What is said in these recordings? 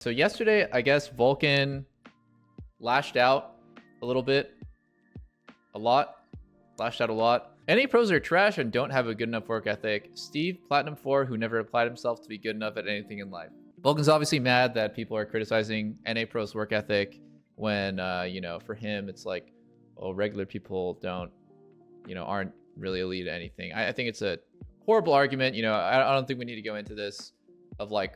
So yesterday, I guess Vulcan lashed out a little bit. Lashed out a lot. NA pros are trash and don't have a good enough work ethic. Steve, Platinum 4, who never applied himself to be good enough at anything in life. Vulcan's obviously mad that people are criticizing NA pros work ethic when, for him, it's like, oh, regular people aren't really elite at anything. I think it's a horrible argument. I don't think we need to go into this of like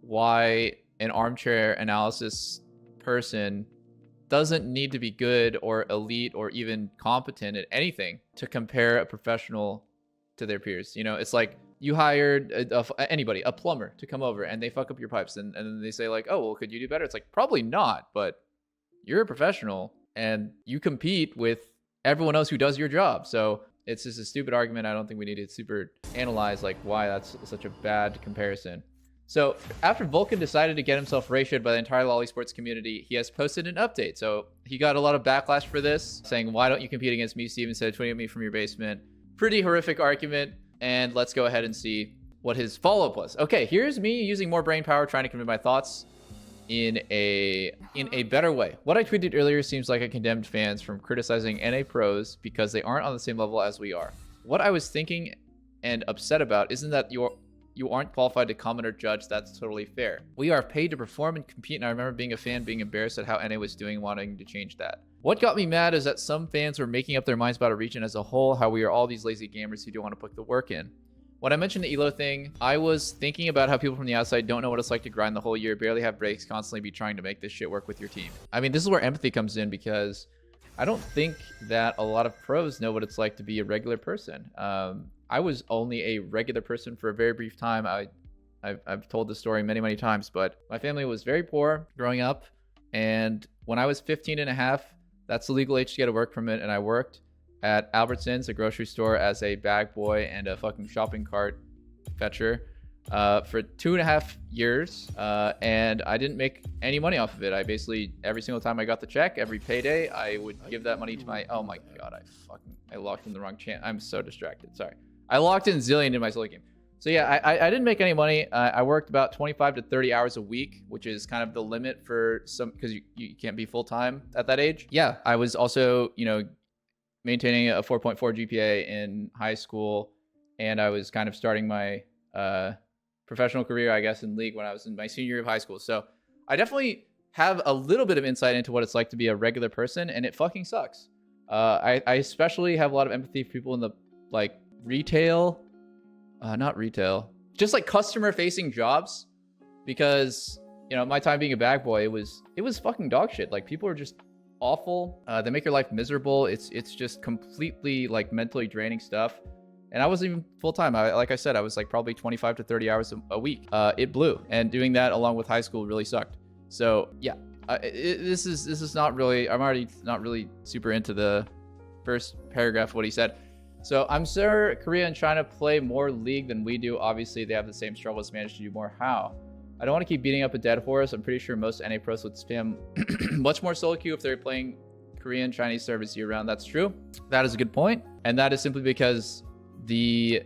why an armchair analysis person doesn't need to be good or elite or even competent at anything to compare a professional to their peers. It's like you hired anybody, a plumber, to come over and they fuck up your pipes and then they say like, oh, well, could you do better? It's like, probably not, but you're a professional and you compete with everyone else who does your job. So it's just a stupid argument. I don't think we need to super analyze like why that's such a bad comparison. So after Vulcan decided to get himself ratioed by the entire LoL esports community, he has posted an update. So he got a lot of backlash for this, saying, why don't you compete against me, Steve, instead of tweeting at me from your basement? Pretty horrific argument. And let's go ahead and see what his follow-up was. Okay, here's me using more brain power, trying to convey my thoughts in a better way. What I tweeted earlier seems like I condemned fans from criticizing NA pros because they aren't on the same level as we are. What I was thinking and upset about isn't that you aren't qualified to comment or judge. That's totally fair. We are paid to perform and compete, and I remember being a fan being embarrassed at how NA was doing, wanting to change that. What got me mad is that some fans were making up their minds about a region as a whole, how we are all these lazy gamers who don't want to put the work in. When I mentioned the ELO thing, I was thinking about how people from the outside don't know what it's like to grind the whole year, barely have breaks, constantly be trying to make this shit work with your team. I mean, this is where empathy comes in, because I don't think that a lot of pros know what it's like to be a regular person. I was only a regular person for a very brief time. I've told this story many, many times, but my family was very poor growing up. And when I was 15 and a half, that's the legal age to get a work permit. And I worked at Albertsons, a grocery store, as a bag boy and a fucking shopping cart fetcher for 2.5 yeI and I didn't make any money off of it. I basically, every single time I got the check, every payday, I would give that money to my, oh my God, I locked in the wrong channel. I'm so distracted. Sorry. I locked in Zillion in my solo game. So yeah, I didn't make any money. I worked about 25 to 30 hours a week, which is kind of the limit for some, because you can't be full-time at that age. Yeah, I was also, maintaining a 4.4 GPA in high school, and I was kind of starting my professional career, I guess, in League when I was in my senior year of high school. So I definitely have a little bit of insight into what it's like to be a regular person, and it fucking sucks. I especially have a lot of empathy for people in the not retail, just like customer facing jobs, because my time being a bag boy, it was fucking dog shit. Like, people are just awful. They make your life miserable. It's just completely like mentally draining stuff. And I wasn't even full-time. Like I said, I was like probably 25 to 30 hours a week. It blew, and doing that along with high school really sucked. So yeah, this is not really, I'm already not really super into the first paragraph of what he said. So I'm sure Korea and China play more League than we do. Obviously, they have the same struggles, managed to do more. How? I don't want to keep beating up a dead horse. I'm pretty sure most NA pros would spam much more solo queue if they're playing Korean, Chinese servers year-round. That's true. That is a good point. And that is simply because the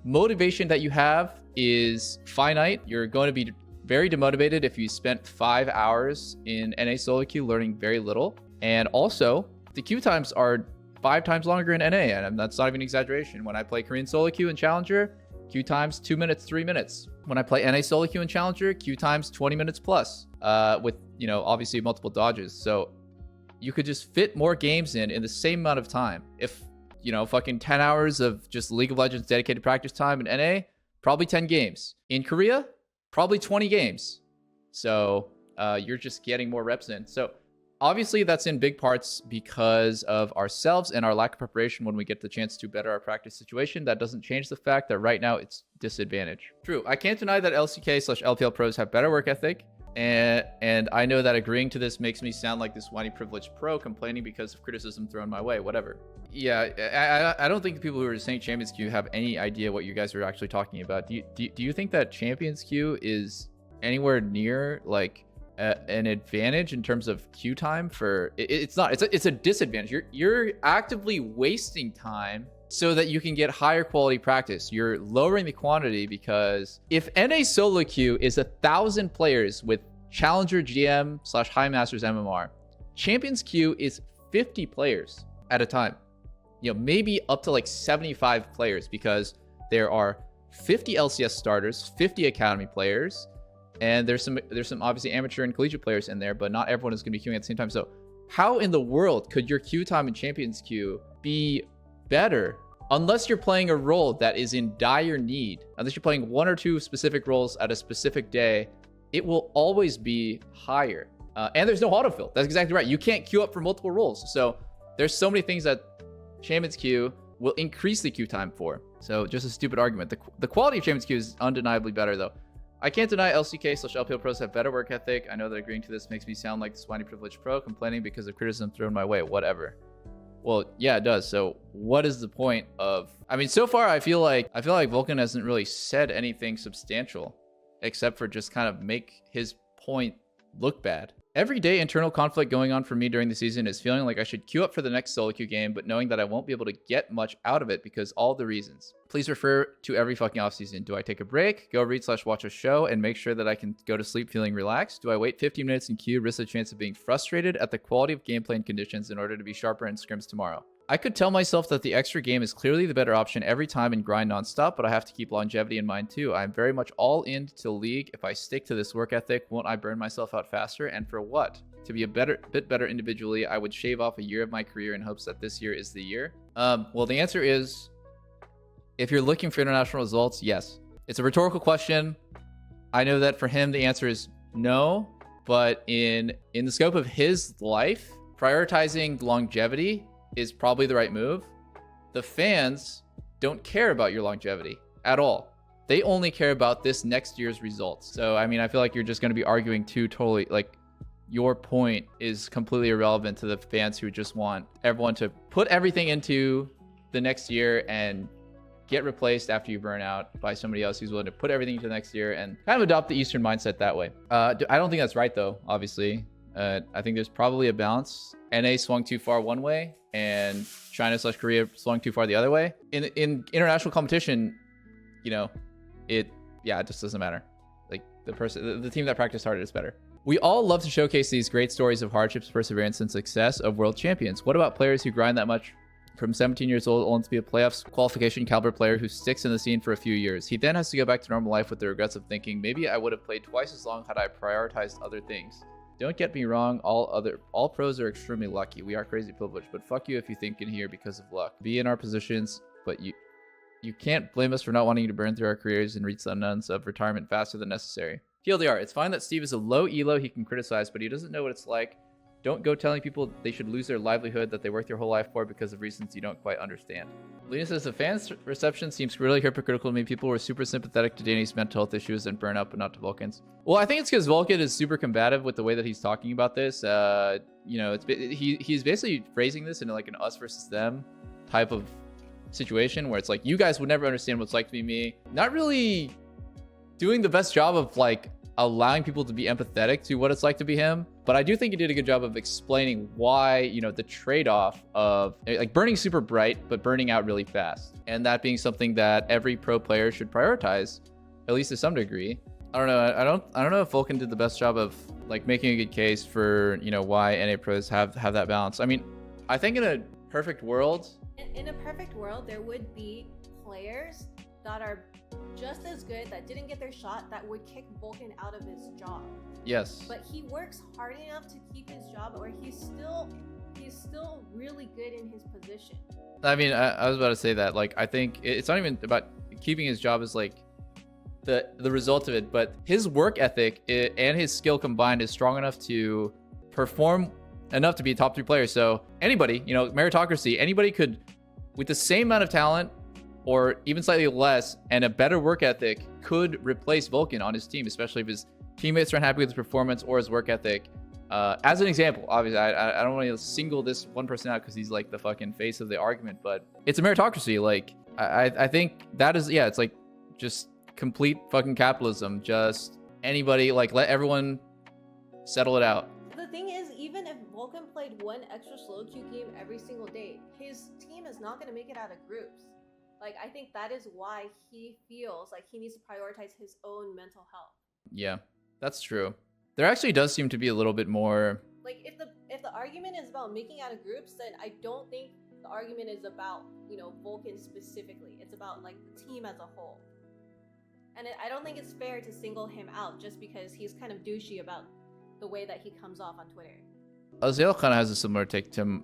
motivation that you have is finite. You're going to be very demotivated if you spent 5 hours in NA solo queue learning very little. And also, the queue times are 5 times longer in NA, and that's not even an exaggeration. When I play Korean solo queue and Challenger, queue times 2 minutes, 3 minutes. When I play NA solo queue and Challenger, queue times 20 minutes plus, with obviously multiple dodges. So you could just fit more games in the same amount of time. If fucking 10 hours of just League of Legends dedicated practice time in NA, probably 10 games. In Korea, probably 20 games. So you're just getting more reps in. So obviously, that's in big parts because of ourselves and our lack of preparation when we get the chance to better our practice situation. That doesn't change the fact that right now it's disadvantage. True, I can't deny that LCK/LPL pros have better work ethic, and I know that agreeing to this makes me sound like this whiny privileged pro complaining because of criticism thrown my way, whatever. Yeah, I don't think the people who are saying Champions Queue have any idea what you guys are actually talking about. Do you think that Champions Queue is anywhere near like an advantage in terms of queue time? For it's not, it's a disadvantage. You're actively wasting time so that you can get higher quality practice. You're lowering the quantity because if NA solo queue is 1,000 players with Challenger GM / High Masters MMR, Champions queue is 50 players at a time. You know, maybe up to like 75 players because there are 50 LCS starters, 50 academy players, and there's some obviously amateur and collegiate players in there, but not everyone is going to be queuing at the same time. So how in the world could your queue time in Champions queue be better unless you're playing a role that is in dire need? Unless you're playing 1 or 2 specific roles at a specific day, it will always be higher. And there's no autofill. That's exactly right. You can't queue up for multiple roles. So there's so many things that Champions queue will increase the queue time for. So just a stupid argument. The quality of Champions queue is undeniably better though. I can't deny LCK / LPL pros have better work ethic. I know that agreeing to this makes me sound like the swiney privileged pro complaining because of criticism thrown my way. Whatever. Well, yeah, it does. So what is the point of... I mean, so far I feel like Vulcan hasn't really said anything substantial except for just kind of make his point look bad. Everyday internal conflict going on for me during the season is feeling like I should queue up for the next solo queue game, but knowing that I won't be able to get much out of it because all the reasons. Please refer to every fucking offseason. Do I take a break, go read / watch a show, and make sure that I can go to sleep feeling relaxed? Do I wait 15 minutes in queue, risk the chance of being frustrated at the quality of gameplay and conditions in order to be sharper in scrims tomorrow? I could tell myself that the extra game is clearly the better option every time and grind nonstop, but I have to keep longevity in mind too. I'm very much all in to League. If I stick to this work ethic, won't I burn myself out faster? And for what? To be a bit better individually, I would shave off a year of my career in hopes that this year is the year. Well, the answer is, if you're looking for international results, yes. It's a rhetorical question. I know that for him, the answer is no, but in the scope of his life, prioritizing longevity is probably the right move. The fans don't care about your longevity at all. They only care about this next year's results. So, I mean, I feel like you're just going to be arguing two totally, like, your point is completely irrelevant to the fans who just want everyone to put everything into the next year and get replaced after you burn out by somebody else who's willing to put everything into the next year and kind of adopt the Eastern mindset that way. I don't think that's right, though, obviously. I think there's probably a balance. NA swung too far one way, and China / Korea swung too far the other way. In international competition, you know, it just doesn't matter. Like the team that practiced harder is better. We all love to showcase these great stories of hardships, perseverance, and success of world champions. What about players who grind that much from 17 years old only to be a playoffs qualification caliber player who sticks in the scene for a few years? He then has to go back to normal life with the regrets of thinking, maybe I would have played twice as long had I prioritized other things. Don't get me wrong, all pros are extremely lucky. We are crazy privileged, but fuck you if you think in here because of luck. Be in our positions, but you can't blame us for not wanting to burn through our careers and reach the unknowns of retirement faster than necessary. TLDR, it's fine that Steve is a low elo he can criticize, but he doesn't know what it's like. Don't go telling people they should lose their livelihood that they worked their whole life for because of reasons you don't quite understand. Lena says, the fans' reception seems really hypocritical to me. People were super sympathetic to Danny's mental health issues and burnout, but not to Vulcan's. Well, I think it's because Vulcan is super combative with the way that he's talking about this. You know, he's basically phrasing this in like an us versus them type of situation where it's like, you guys would never understand what it's like to be me. Not really doing the best job of like allowing people to be empathetic to what it's like to be him. But I do think he did a good job of explaining why, you know, the trade-off of like burning super bright, but burning out really fast. And that being something that every pro player should prioritize, at least to some degree. I don't know. I don't know if Vulcan did the best job of like making a good case for, you know, why NA pros have that balance. I mean, I think in a perfect world, in a perfect world, there would be players that are just as good that didn't get their shot that would kick Vulcan out of his job. Yes. But he works hard enough to keep his job, or he's still really good in his position. I mean, I was about to say that. Like, I think it's not even about keeping his job as like the result of it, but his work ethic and his skill combined is strong enough to perform enough to be a top 3 player. So anybody, you know, meritocracy, anybody could, with the same amount of talent or even slightly less and a better work ethic, could replace Vulcan on his team, especially if his teammates are unhappy with his performance or his work ethic. As an example, obviously, I don't want to single this one person out because he's like the fucking face of the argument, but it's a meritocracy. Like, I think that is, yeah, it's like just complete fucking capitalism. Just anybody, like, let everyone settle it out. The thing is, even if Vulcan played one extra solo queue game every single day, his team is not going to make it out of groups. Like, I think that is why he feels like he needs to prioritize his own mental health. Yeah, that's true. There actually does seem to be a little bit more... Like, if the argument is about making out of groups, then I don't think the argument is about, you know, Vulcan specifically. It's about, like, the team as a whole. And I don't think it's fair to single him out just because he's kind of douchey about the way that he comes off on Twitter. Azael kind of has a similar take to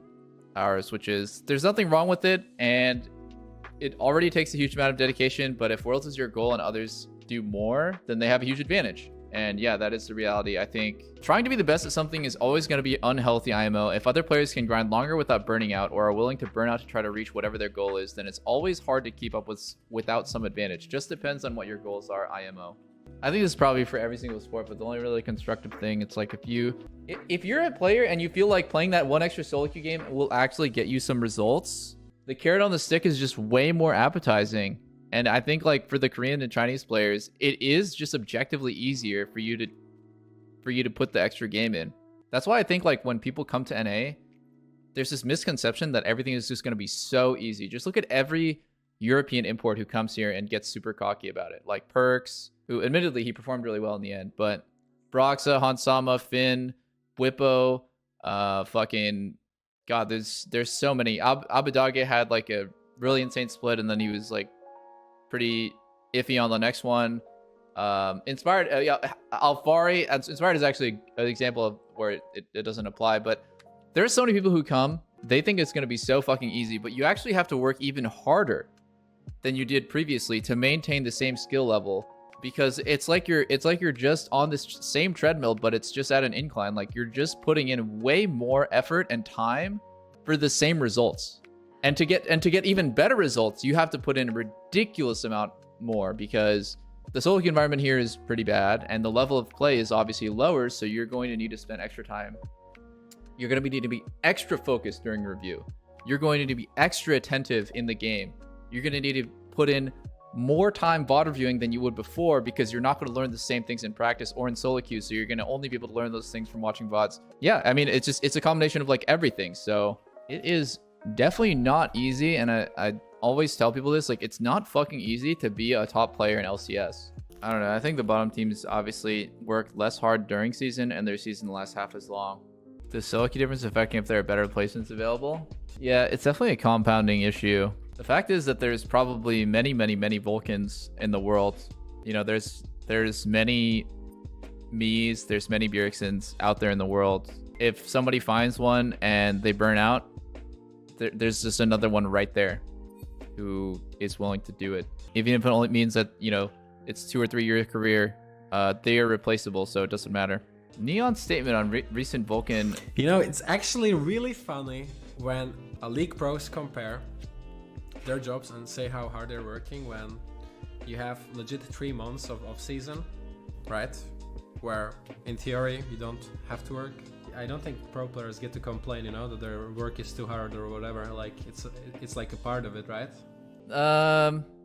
ours, which is there's nothing wrong with it, and it already takes a huge amount of dedication, but if Worlds is your goal and others do more, then they have a huge advantage. And yeah, that is the reality. I think trying to be the best at something is always going to be unhealthy IMO. If other players can grind longer without burning out or are willing to burn out to try to reach whatever their goal is, then it's always hard to keep up without some advantage. Just depends on what your goals are, IMO. I think this is probably for every single sport, but the only really constructive thing, it's like if you're a player and you feel like playing that one extra solo queue game will actually get you some results, the carrot on the stick is just way more appetizing. And I think like for the Korean and Chinese players, it is just objectively easier for you to put the extra game in. That's why I think like when people come to NA, there's this misconception that everything is just going to be so easy. Just look at every European import who comes here and gets super cocky about it. Like Perks, who admittedly he performed really well in the end, but Broxa, Hansama, Finn, Bwipo, fucking God, there's so many. Abadage had like a really insane split, and then he was like pretty iffy on the next one. Inspired, yeah, Alfari. Inspired is actually an example of where it doesn't apply, but there's so many people who come, they think it's going to be so fucking easy, but you actually have to work even harder than you did previously to maintain the same skill level, because it's like you're just on this same treadmill, but it's just at an incline. Like you're just putting in way more effort and time for the same results. And to get even better results, you have to put in a ridiculous amount more, because the solo queue environment here is pretty bad and the level of play is obviously lower, so you're going to need to spend extra time. You're going to need to be extra focused during review. You're going to need to be extra attentive in the game. You're going to need to put in more time VOD reviewing than you would before, because you're not going to learn the same things in practice or in solo queue, so you're going to only be able to learn those things from watching VODs. Yeah, I mean, it's a combination of like everything. So it is definitely not easy, and I always tell people this, like, it's not fucking easy to be a top player in LCS. I don't know, I think the bottom teams obviously work less hard during season, and their season lasts half as long. The solo queue difference affecting if there are better placements available? Yeah, it's definitely a compounding issue. The fact is that there's probably many Vulcans in the world. You know, there's many Miis, there's many Bjergsens out there in the world. If somebody finds one and they burn out, there's just another one right there who is willing to do it. Even if it only means that, you know, it's 2 or 3 year career, they are replaceable, so it doesn't matter. Neon's statement on recent Vulcan. You know, it's actually really funny when a league pros compare their jobs and say how hard they're working when you have legit 3 months of off-season, right? Where in theory you don't have to work. I don't think pro players get to complain, you know, that their work is too hard or whatever. Like it's like a part of it, right?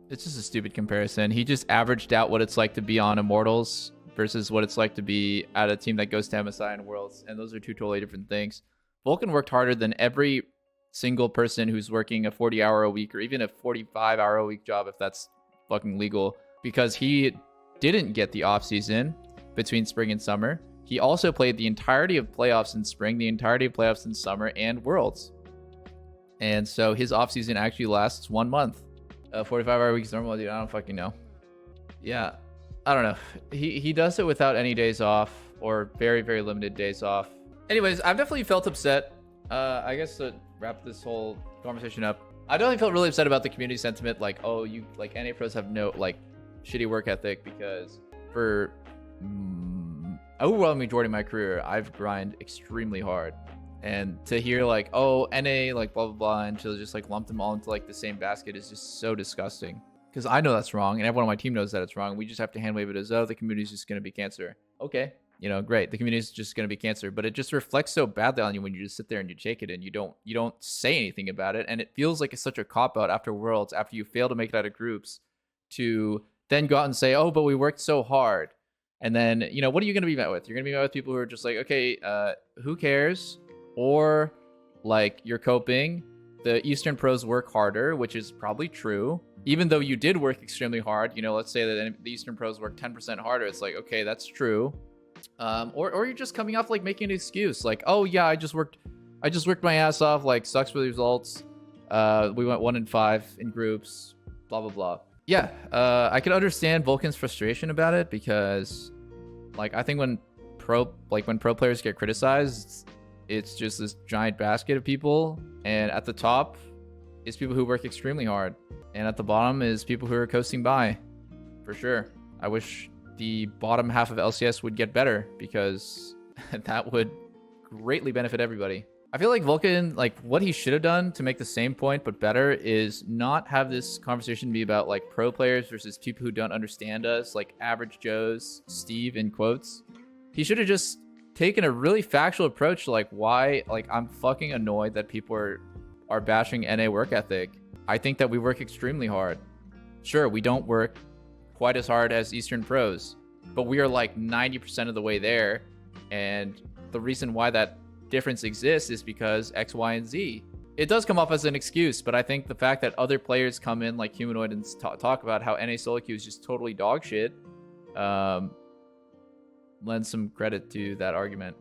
It's just a stupid comparison. He just averaged out what it's like to be on Immortals versus what it's like to be at a team that goes to MSI and Worlds, and those are two totally different things. Vulcan worked harder than every single person who's working a 40-hour a week or even a 45-hour a week job, if that's fucking legal, because he didn't get the off season between spring and summer. He also played the entirety of playoffs in spring, the entirety of playoffs in summer, and Worlds. And so his off season actually lasts 1 month. 45-hour week is normal, dude. I don't fucking know. Yeah, I don't know. He does it without any days off, or very limited days off. Anyways, I've definitely felt upset. I guess to wrap this whole conversation up, I definitely felt really upset about the community sentiment. Like, oh, you like NA pros have no like shitty work ethic, because for overwhelming majority of my career, I've grinded extremely hard. And to hear like, oh, NA, like blah, blah, blah, and to just like lump them all into like the same basket is just so disgusting. Because I know that's wrong, and everyone on my team knows that it's wrong. We just have to hand wave it as, oh, the community's just going to be cancer. Okay, you know, great. The community's just going to be cancer. But it just reflects so badly on you when you just sit there and you take it and you don't say anything about it. And it feels like it's such a cop-out after Worlds, after you fail to make it out of groups, to then go out and say, oh, but we worked so hard. And then, you know, what are you going to be met with? You're going to be met with people who are just like, okay, who cares? Or like, you're coping. The Eastern pros work harder, which is probably true. Even though you did work extremely hard, you know, let's say that the Eastern pros work 10% harder. It's like, okay, that's true. Or you're just coming off like making an excuse. Like, oh yeah, I just worked my ass off. Like, sucks for the results. We went 1-5 in groups, blah, blah, blah. Yeah, I can understand Vulcan's frustration about it because, like, I think when pro players get criticized, it's just this giant basket of people, and at the top is people who work extremely hard, and at the bottom is people who are coasting by, for sure. I wish the bottom half of LCS would get better because that would greatly benefit everybody. I feel like Vulcan, like, what he should have done to make the same point but better is not have this conversation be about like pro players versus people who don't understand us, like average Joes, Steve in quotes. He should have just taken a really factual approach to like why, like, I'm fucking annoyed that people are bashing NA work ethic. I think that we work extremely hard. Sure, we don't work quite as hard as Eastern pros, but we are like 90% of the way there, and the reason why that difference exists is because X, Y, and Z. It does come off as an excuse, but I think the fact that other players come in like Humanoid and talk about how NA solo queue is just totally dog shit lends some credit to that argument.